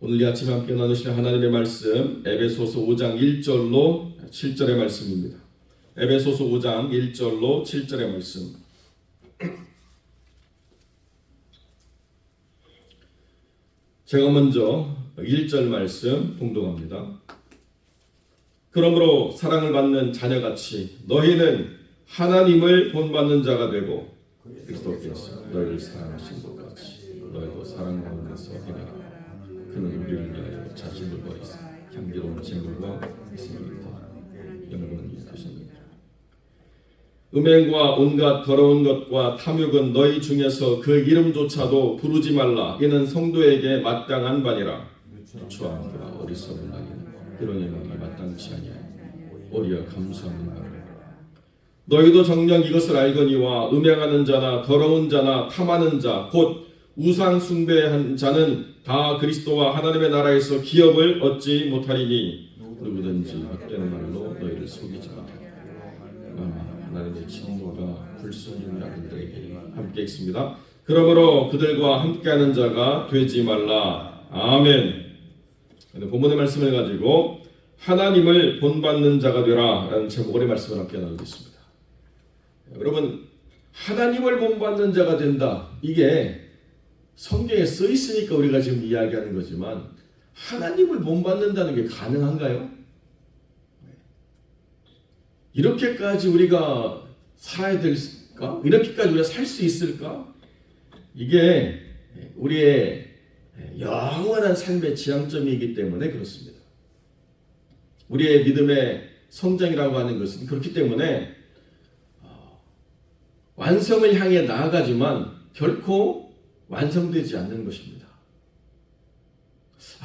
오늘 이 아침에 함께 나누실 하나님의 말씀 에베소서 5장 1절로 7절의 말씀입니다. 에베소서 5장 1절로 7절의 말씀. 제가 먼저 1절 말씀 봉독합니다. 그러므로 사랑을 받는 자녀같이 너희는 하나님을 본받는 자가 되고 그리스도께서 너희를 사랑하신 것 같이 너희도 사랑 가운데서 행하라. 그는 우리를 위하여 자신을 버리사 향기로운 제물과 희생이다. 영광이 되십니다. 음행과 온갖 더러운 것과 탐욕은 너희 중에서 그 이름조차도 부르지 말라. 이는 성도에게 마땅한 바니라. 추함과 어리석은 나이는 그런 영광이 마땅치 아니하니 오히려 감사하는 바라. 너희도 정녕 이것을 알거니와 음행하는 자나 더러운 자나 탐하는 자 곧 우상 숭배한 자는 다 그리스도와 하나님의 나라에서 기업을 얻지 못하리니 누구든지 헛된 말로 너희를 속이지 못하라. 하나님의 진노가 불순종의 아들들에게 함께 있습니다. 그러므로 그들과 함께하는 자가 되지 말라. 아멘. 본문의 말씀을 가지고 하나님을 본받는 자가 되라 라는 제목의 말씀을 함께 나누겠습니다. 여러분, 하나님을 본받는 자가 된다. 이게 성경에 써 있으니까 우리가 지금 이야기하는 거지만 하나님을 본받는다는 게 가능한가요? 이렇게까지 우리가 살아야 될까? 이렇게까지 우리가 살 수 있을까? 이게 우리의 영원한 삶의 지향점이기 때문에 그렇습니다. 우리의 믿음의 성장이라고 하는 것은 그렇기 때문에 완성을 향해 나아가지만 결코 완성되지 않는 것입니다.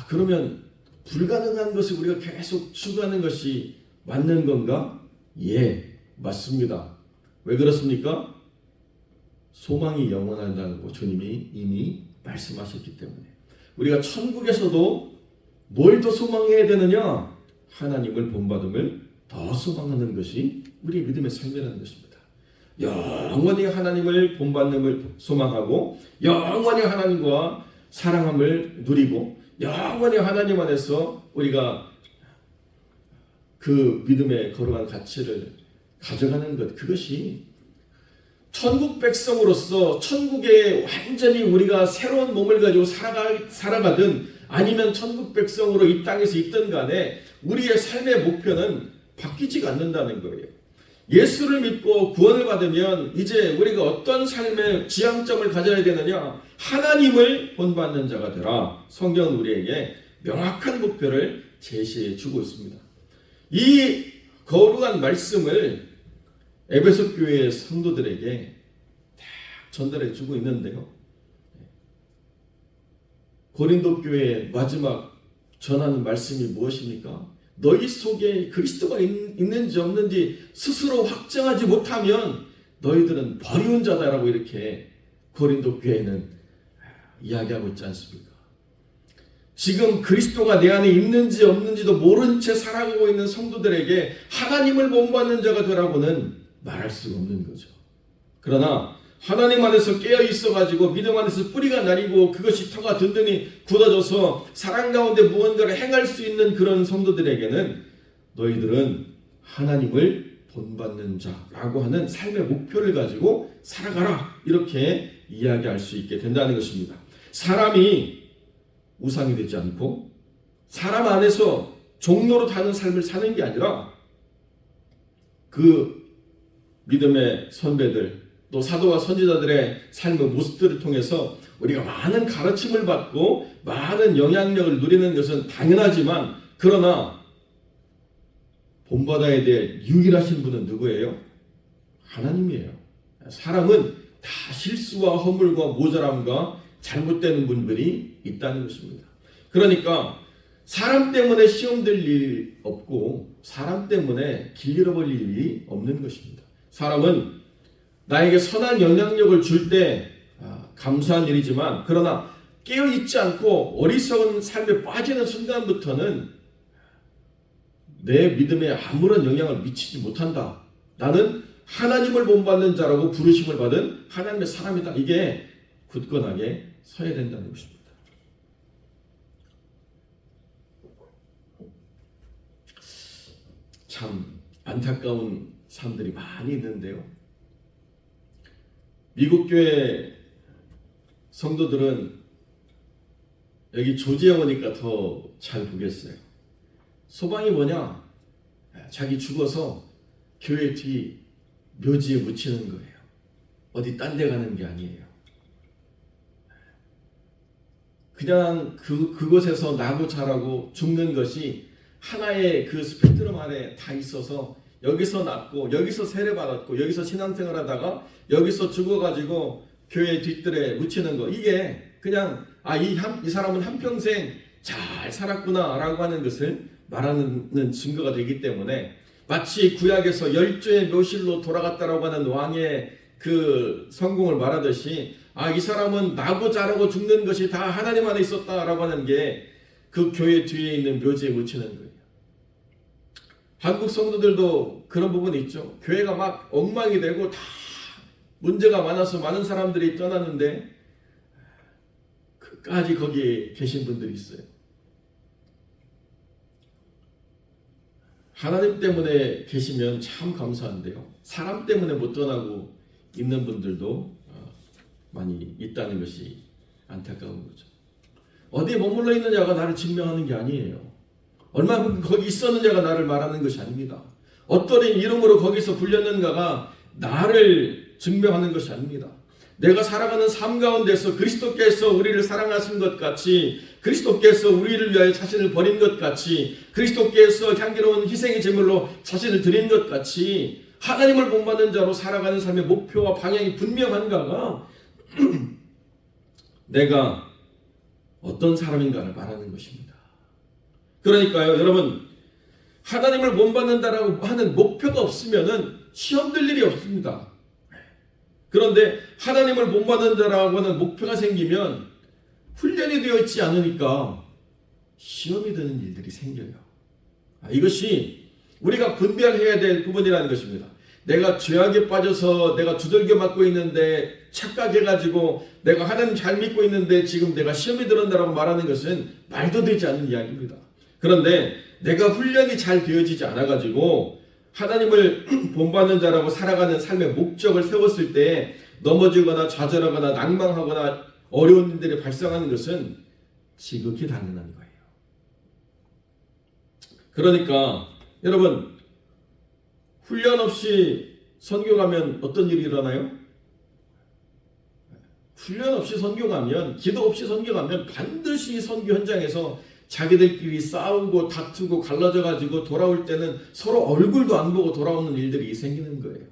그러면 불가능한 것을 우리가 계속 추구하는 것이 맞는 건가? 예, 맞습니다. 왜 그렇습니까? 소망이 영원하다고 주님이 이미 말씀하셨기 때문에. 우리가 천국에서도 뭘 더 소망해야 되느냐? 하나님을 본받음을 더 소망하는 것이 우리의 믿음의 삶이라는 것입니다. 영원히 하나님을 본받음을 소망하고 영원히 하나님과 사랑함을 누리고 영원히 하나님 안에서 우리가 그 믿음의 거룩한 가치를 가져가는 것, 그것이 천국 백성으로서 천국에 완전히 우리가 새로운 몸을 가지고 살아가든 아니면 천국 백성으로 이 땅에서 있든 간에 우리의 삶의 목표는 바뀌지가 않는다는 거예요. 예수를 믿고 구원을 받으면 이제 우리가 어떤 삶의 지향점을 가져야 되느냐? 하나님을 본받는 자가 되라. 성경은 우리에게 명확한 목표를 제시해 주고 있습니다. 이 거룩한 말씀을 에베소 교회의 성도들에게 다 전달해 주고 있는데요. 고린도 교회의 마지막 전하는 말씀이 무엇입니까? 너희 속에 그리스도가 있는지 없는지 스스로 확정하지 못하면 너희들은 버리운 자다라고 이렇게 고린도 교회는 이야기하고 있지 않습니까? 지금 그리스도가 내 안에 있는지 없는지도 모른 채 살아가고 있는 성도들에게 하나님을 본받는 자가 되라고는 말할 수가 없는 거죠. 그러나 하나님 안에서 깨어 있어가지고 믿음 안에서 뿌리가 나리고 그것이 터가 든든히 굳어져서 사랑 가운데 무언가를 행할 수 있는 그런 성도들에게는 너희들은 하나님을 본받는 자라고 하는 삶의 목표를 가지고 살아가라, 이렇게 이야기할 수 있게 된다는 것입니다. 사람이 우상이 되지 않고 사람 안에서 종로로 다는 삶을 사는 게 아니라 그 믿음의 선배들 또 사도와 선지자들의 삶의 모습들을 통해서 우리가 많은 가르침을 받고 많은 영향력을 누리는 것은 당연하지만 그러나 본받아야 될 유일하신 분은 누구예요? 하나님이에요. 사람은 다 실수와 허물과 모자람과 잘못되는 분들이 있다는 것입니다. 그러니까 사람 때문에 시험 될 일이 없고 사람 때문에 길 잃어버릴 일이 없는 것입니다. 사람은 나에게 선한 영향력을 줄 때 감사한 일이지만 그러나 깨어있지 않고 어리석은 삶에 빠지는 순간부터는 내 믿음에 아무런 영향을 미치지 못한다. 나는 하나님을 본받는 자라고 부르심을 받은 하나님의 사람이다. 이게 굳건하게 서야 된다는 것입니다. 참 안타까운 사람들이 많이 있는데요. 미국 교회 성도들은 여기 조지에 오니까 더 잘 보겠어요. 소망이 뭐냐? 자기 죽어서 교회 뒤 묘지에 묻히는 거예요. 어디 딴 데 가는 게 아니에요. 그냥 그곳에서 나고 자라고 죽는 것이 하나의 그 스펙트럼 안에 다 있어서 여기서 낳고 여기서 세례받았고 여기서 신앙생활 하다가 여기서 죽어가지고 교회 뒷뜰에 묻히는 거, 이게 그냥 이 사람은 한평생 잘 살았구나 라고 하는 것을 말하는 증거가 되기 때문에, 마치 구약에서 열조의 묘실로 돌아갔다라고 하는 왕의 그 성공을 말하듯이 이 사람은 나고 자라고 죽는 것이 다 하나님 안에 있었다라고 하는 게 그 교회 뒤에 있는 묘지에 묻히는 거예요. 한국 성도들도 그런 부분이 있죠. 교회가 막 엉망이 되고 다 문제가 많아서 많은 사람들이 떠났는데 끝까지 거기에 계신 분들이 있어요. 하나님 때문에 계시면 참 감사한데요, 사람 때문에 못 떠나고 있는 분들도 많이 있다는 것이 안타까운 거죠. 어디에 머물러 있는 자가 나를 증명하는 게 아니에요. 얼마나 거기 있었는 자가 나를 말하는 것이 아닙니다. 어떤 이름으로 거기서 불렸는가가 나를 증명하는 것이 아닙니다. 내가 살아가는 삶 가운데서 그리스도께서 우리를 사랑하신 것 같이, 그리스도께서 우리를 위하여 자신을 버린 것 같이, 그리스도께서 향기로운 희생의 제물로 자신을 드린 것 같이 하나님을 본받는 자로 살아가는 삶의 목표와 방향이 분명한가가 내가 어떤 사람인가를 말하는 것입니다. 그러니까요, 여러분, 하나님을 본받는다라고 하는 목표가 없으면은 시험 들 일이 없습니다. 그런데 하나님을 본받는다라고 하는 목표가 생기면 훈련이 되어 있지 않으니까 시험이 되는 일들이 생겨요. 이것이 우리가 분별해야 될 부분이라는 것입니다. 내가 죄악에 빠져서 내가 두들겨 맞고 있는데 착각해가지고 내가 하나님 잘 믿고 있는데 지금 내가 시험이 들었다라고 말하는 것은 말도 되지 않는 이야기입니다. 그런데 내가 훈련이 잘 되어지지 않아가지고 하나님을 본받는 자라고 살아가는 삶의 목적을 세웠을 때 넘어지거나 좌절하거나 낭망하거나 어려운 일들이 발생하는 것은 지극히 당연한 거예요. 그러니까 여러분, 훈련 없이 선교 가면 어떤 일이 일어나요? 훈련 없이 선교 가면, 기도 없이 선교 가면 반드시 선교 현장에서 자기들끼리 싸우고 다투고 갈라져 가지고 돌아올 때는 서로 얼굴도 안 보고 돌아오는 일들이 생기는 거예요.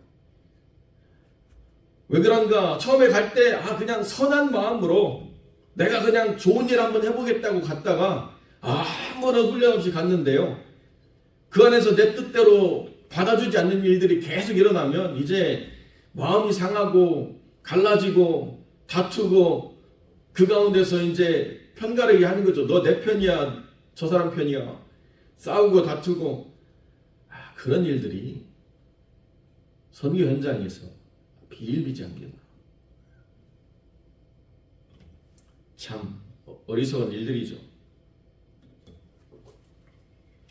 왜 그런가? 처음에 갈 때 그냥 선한 마음으로 내가 그냥 좋은 일 한번 해보겠다고 갔다가 아무런 훈련 없이 갔는데요, 그 안에서 내 뜻대로 받아주지 않는 일들이 계속 일어나면 이제 마음이 상하고 갈라지고 다투고 그 가운데서 이제 편가르기 하는 거죠. 너 내 편이야, 저 사람 편이야. 싸우고 다투고 그런 일들이 선교 현장에서 비일비재합니다. 참 어리석은 일들이죠.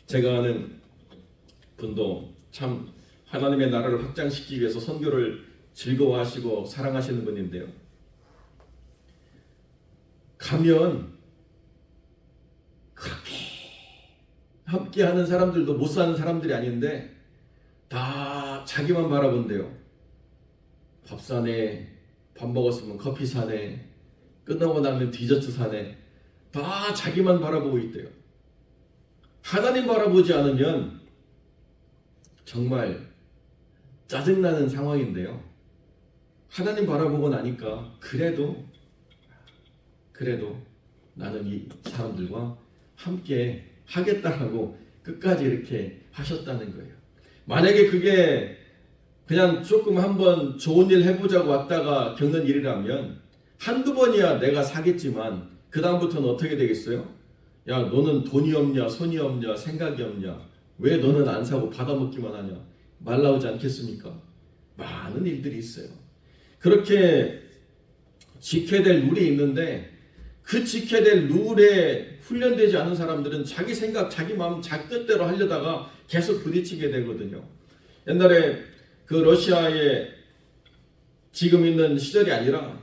제가 아는 분도 참 하나님의 나라를 확장시키기 위해서 선교를 즐거워하시고 사랑하시는 분인데요, 가면 그렇게 함께하는 사람들도 못 사는 사람들이 아닌데 다 자기만 바라본대요. 밥 사네, 밥 먹었으면 커피 사네, 끝나고 나면 디저트 사네, 다 자기만 바라보고 있대요. 하나님 바라보지 않으면 정말 짜증나는 상황인데요, 하나님 바라보고 나니까 그래도 나는 이 사람들과 함께 하겠다라고 끝까지 이렇게 하셨다는 거예요. 만약에 그게 그냥 조금 한번 좋은 일 해보자고 왔다가 겪는 일이라면 한두 번이야 내가 사겠지만 그 다음부터는 어떻게 되겠어요? 야, 너는 돈이 없냐, 손이 없냐, 생각이 없냐, 왜 너는 안 사고 받아먹기만 하냐, 말 나오지 않겠습니까? 많은 일들이 있어요. 그렇게 지켜야 될 룰이 있는데 그 지켜야 될 룰에 훈련되지 않은 사람들은 자기 생각, 자기 마음, 자기 뜻대로 하려다가 계속 부딪히게 되거든요. 옛날에 그 러시아에 지금 있는 시절이 아니라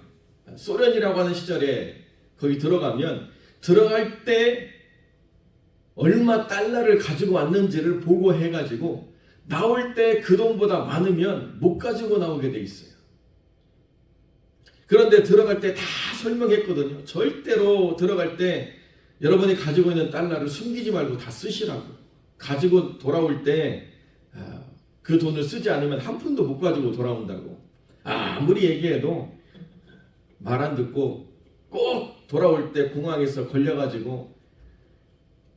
소련이라고 하는 시절에 거기 들어가면 들어갈 때 얼마 달러를 가지고 왔는지를 보고해가지고 나올 때 그 돈보다 많으면 못 가지고 나오게 돼 있어요. 그런데 들어갈 때 다 설명했거든요. 절대로 들어갈 때 여러분이 가지고 있는 달러를 숨기지 말고 다 쓰시라고. 가지고 돌아올 때 그 돈을 쓰지 않으면 한 푼도 못 가지고 돌아온다고. 아무리 얘기해도 말 안 듣고 꼭 돌아올 때 공항에서 걸려가지고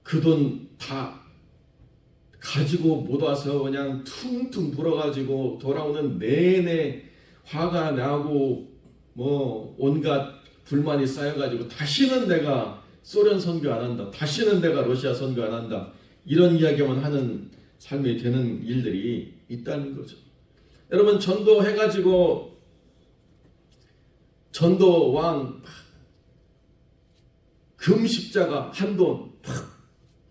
그 돈 다 가지고 못 와서 그냥 퉁퉁 불어가지고 돌아오는 내내 화가 나고 뭐 온갖 불만이 쌓여가지고 다시는 내가 소련 선교 안 한다, 다시는 내가 러시아 선교 안 한다, 이런 이야기만 하는 삶이 되는 일들이 있다는 거죠. 여러분, 전도해가지고 전도왕 금십자가 한돈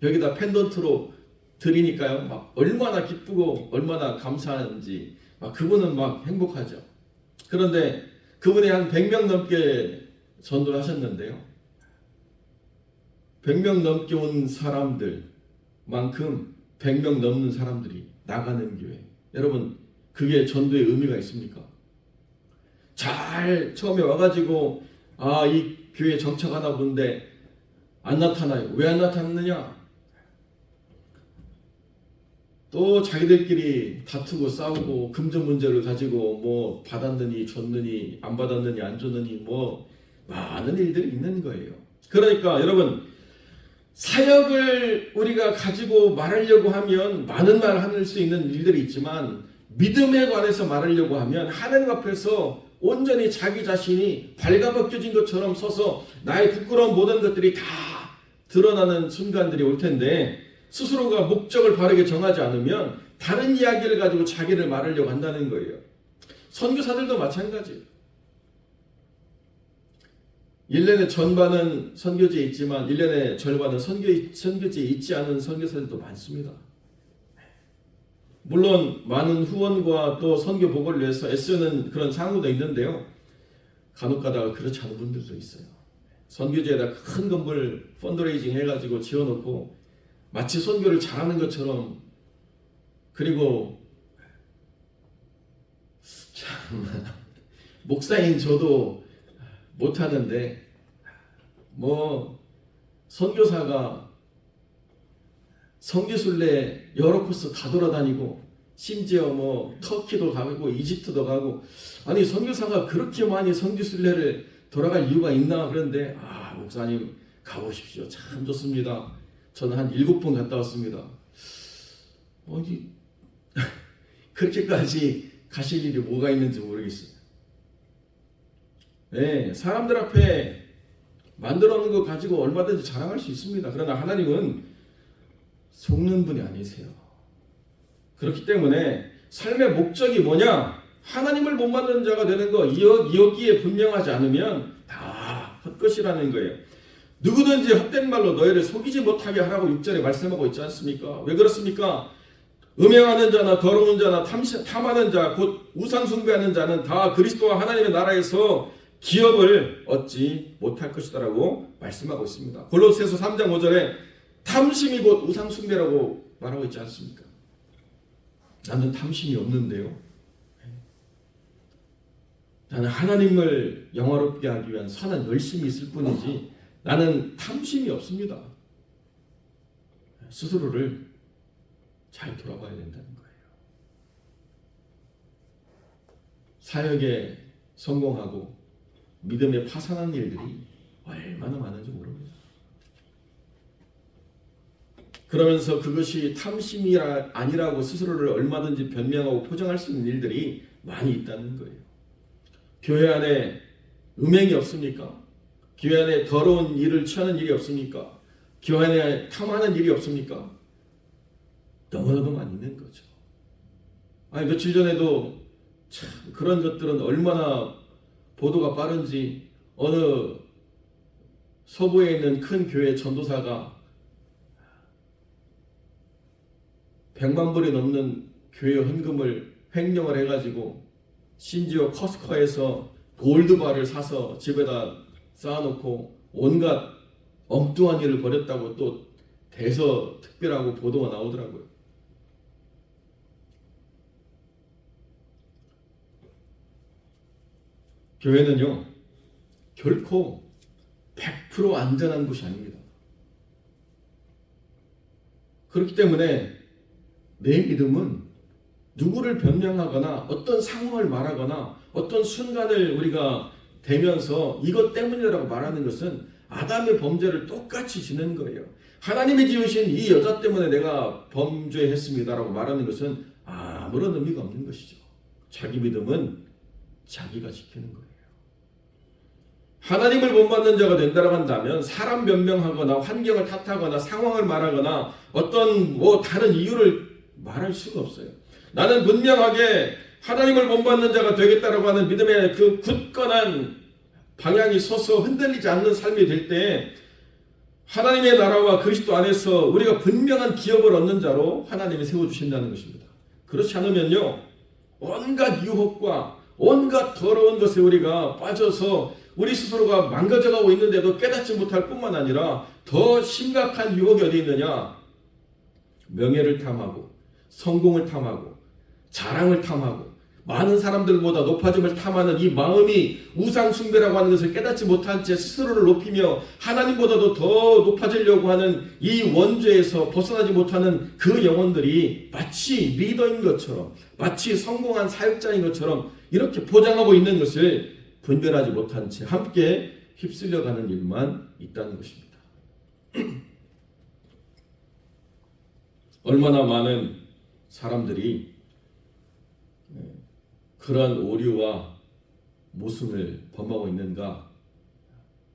여기다 펜던트로 드리니까요, 막 얼마나 기쁘고 얼마나 감사한지 막 그분은 막 행복하죠. 그런데 그분이 한 100명 넘게 전도를 하셨는데요, 100명 넘게 온 사람들만큼 100명 넘는 사람들이 나가는 교회. 여러분, 그게 전도의 의미가 있습니까? 잘 처음에 와가지고 이 교회 정착하나 본데 안 나타나요. 왜 안 나타났느냐? 또 자기들끼리 다투고 싸우고 금전 문제를 가지고 뭐 받았느니 줬느니 안 받았느니 안 줬느니 뭐 많은 일들이 있는 거예요. 그러니까 여러분, 사역을 우리가 가지고 말하려고 하면 많은 말 할 수 있는 일들이 있지만 믿음에 관해서 말하려고 하면 하나님 앞에서 온전히 자기 자신이 발가벗겨진 것처럼 서서 나의 부끄러운 모든 것들이 다 드러나는 순간들이 올 텐데, 스스로가 목적을 바르게 정하지 않으면 다른 이야기를 가지고 자기를 말하려고 한다는 거예요. 선교사들도 마찬가지예요. 1년의 전반은 선교지에 있지만 1년의 절반은 선교지에 있지 않은 선교사들도 많습니다. 물론 많은 후원과 또 선교 복원을 위해서 애쓰는 그런 상호도 있는데요, 간혹 가다가 그렇지 않은 분들도 있어요. 선교지에다 큰 건물 펀드레이징 해가지고 지어놓고 마치 선교를 잘하는 것처럼, 그리고 참 목사인 저도 못하는데 뭐 선교사가 성지순례 여러 코스 다 돌아다니고 심지어 뭐 터키도 가고 이집트도 가고, 아니 선교사가 그렇게 많이 성지순례를 돌아갈 이유가 있나? 그런데 목사님 가보십시오. 참 좋습니다. 저는 한 7번 갔다 왔습니다. 어디 그렇게까지 가실 일이 뭐가 있는지 모르겠어요. 네, 사람들 앞에 만들어 놓은 거 가지고 얼마든지 자랑할 수 있습니다. 그러나 하나님은 속는 분이 아니세요. 그렇기 때문에 삶의 목적이 뭐냐? 하나님을 못 만드는 자가 되는 거, 여기에 분명하지 않으면 다 헛것이라는 거예요. 누구든지 헛된 말로 너희를 속이지 못하게 하라고 6절에 말씀하고 있지 않습니까? 왜 그렇습니까? 음행하는 자나 더러운 자나 탐하는 자, 곧 우상 숭배하는 자는 다 그리스도와 하나님의 나라에서 기업을 얻지 못할 것이다라고 말씀하고 있습니다. 골로새서 3장 5절에 탐심이 곧 우상 숭배라고 말하고 있지 않습니까? 나는 탐심이 없는데요, 나는 하나님을 영화롭게 하기 위한 선한 열심이 있을 뿐이지 나는 탐심이 없습니다. 스스로를 잘 돌아봐야 된다는 거예요. 사역에 성공하고 믿음에 파산한 일들이 얼마나 많은지 모릅니다. 그러면서 그것이 탐심이 아니라고 스스로를 얼마든지 변명하고 포장할 수 있는 일들이 많이 있다는 거예요. 교회 안에 음행이 없습니까? 교회 안에 더러운 일을 취하는 일이 없습니까? 교회 안에 탐하는 일이 없습니까? 너무나도 많이 있는 거죠. 며칠 전에도 참 그런 것들은 얼마나 보도가 빠른지 어느 서부에 있는 큰 교회 전도사가 100만 불이 넘는 교회 헌금을 횡령을 해가지고 심지어 커스코에서 골드바를 사서 집에다 쌓아놓고 온갖 엉뚱한 일을 벌였다고 또 대서특별하고 보도가 나오더라고요. 교회는요 결코 100% 안전한 곳이 아닙니다. 그렇기 때문에 내 믿음은 누구를 변명하거나 어떤 상황을 말하거나 어떤 순간을 우리가 대면서 이것 때문이라고 말하는 것은 아담의 범죄를 똑같이 지는 거예요. 하나님이 지으신 이 여자 때문에 내가 범죄했습니다라고 말하는 것은 아무런 의미가 없는 것이죠. 자기 믿음은 자기가 지키는 거예요. 하나님을 본받는 자가 된다고 한다면 사람 변명하거나 환경을 탓하거나 상황을 말하거나 어떤 다른 이유를 말할 수가 없어요. 나는 분명하게 하나님을 본받는 자가 되겠다라고 하는 믿음의 그 굳건한 방향이 서서 흔들리지 않는 삶이 될 때 하나님의 나라와 그리스도 안에서 우리가 분명한 기업을 얻는 자로 하나님이 세워주신다는 것입니다. 그렇지 않으면요 온갖 유혹과 온갖 더러운 것에 우리가 빠져서 우리 스스로가 망가져가고 있는데도 깨닫지 못할 뿐만 아니라 더 심각한 유혹이 어디 있느냐, 명예를 탐하고 성공을 탐하고 자랑을 탐하고 많은 사람들보다 높아짐을 탐하는 이 마음이 우상숭배라고 하는 것을 깨닫지 못한 채 스스로를 높이며 하나님보다도 더 높아지려고 하는 이 원죄에서 벗어나지 못하는 그 영혼들이 마치 리더인 것처럼 마치 성공한 사역자인 것처럼 이렇게 포장하고 있는 것을 분별하지 못한 채 함께 휩쓸려가는 일만 있다는 것입니다. 얼마나 많은 사람들이 그러한 오류와 모순을 범하고 있는가,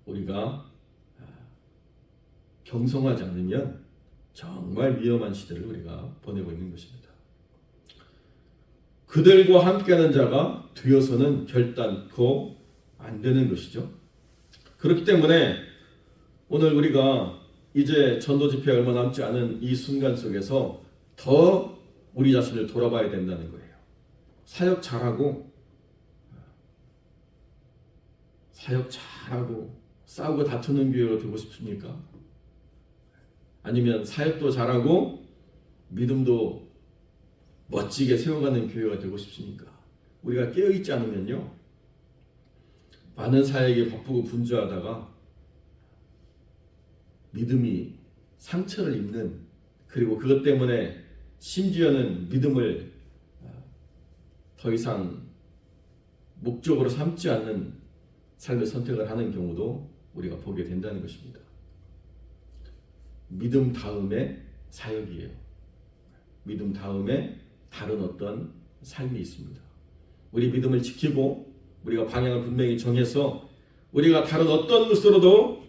우리가 경성하지 않으면 정말 위험한 시대를 우리가 보내고 있는 것입니다. 그들과 함께하는 자가 되어서는 결단코 안 되는 것이죠. 그렇기 때문에 오늘 우리가 이제 전도 집회가 얼마 남지 않은 이 순간 속에서 더 우리 자신을 돌아봐야 된다는 거예요. 사역 잘하고 싸우고 다투는 교회로 되고 싶습니까? 아니면 사역도 잘하고 믿음도 멋지게 세워가는 교회가 되고 싶습니까? 우리가 깨어있지 않으면요 많은 사역에 바쁘고 분주하다가 믿음이 상처를 입는, 그리고 그것 때문에 심지어는 믿음을 더 이상 목적으로 삼지 않는 삶의 선택을 하는 경우도 우리가 보게 된다는 것입니다. 믿음 다음에 사역이에요. 믿음 다음에 다른 어떤 삶이 있습니다. 우리 믿음을 지키고 우리가 방향을 분명히 정해서 우리가 다른 어떤 것으로도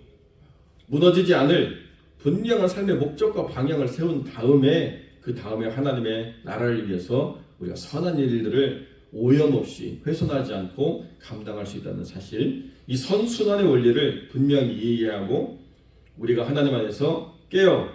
무너지지 않을 분명한 삶의 목적과 방향을 세운 다음에 그 다음에 하나님의 나라를 위해서 우리가 선한 일들을 오염없이 훼손하지 않고 감당할 수 있다는 사실, 이 선순환의 원리를 분명히 이해하고 우리가 하나님 안에서 깨어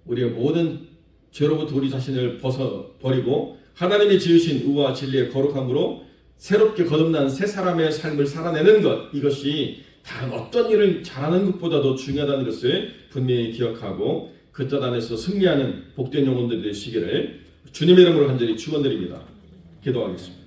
우리의 모든 죄로부터 우리 자신을 벗어버리고 하나님이 지으신 의와 진리의 거룩함으로 새롭게 거듭난 새 사람의 삶을 살아내는 것, 이것이 다른 어떤 일을 잘하는 것보다도 중요하다는 것을 분명히 기억하고 그 뜻 안에서 승리하는 복된 영혼들이 되시기를 주님의 이름으로 간절히 축원드립니다. 기도하겠습니다.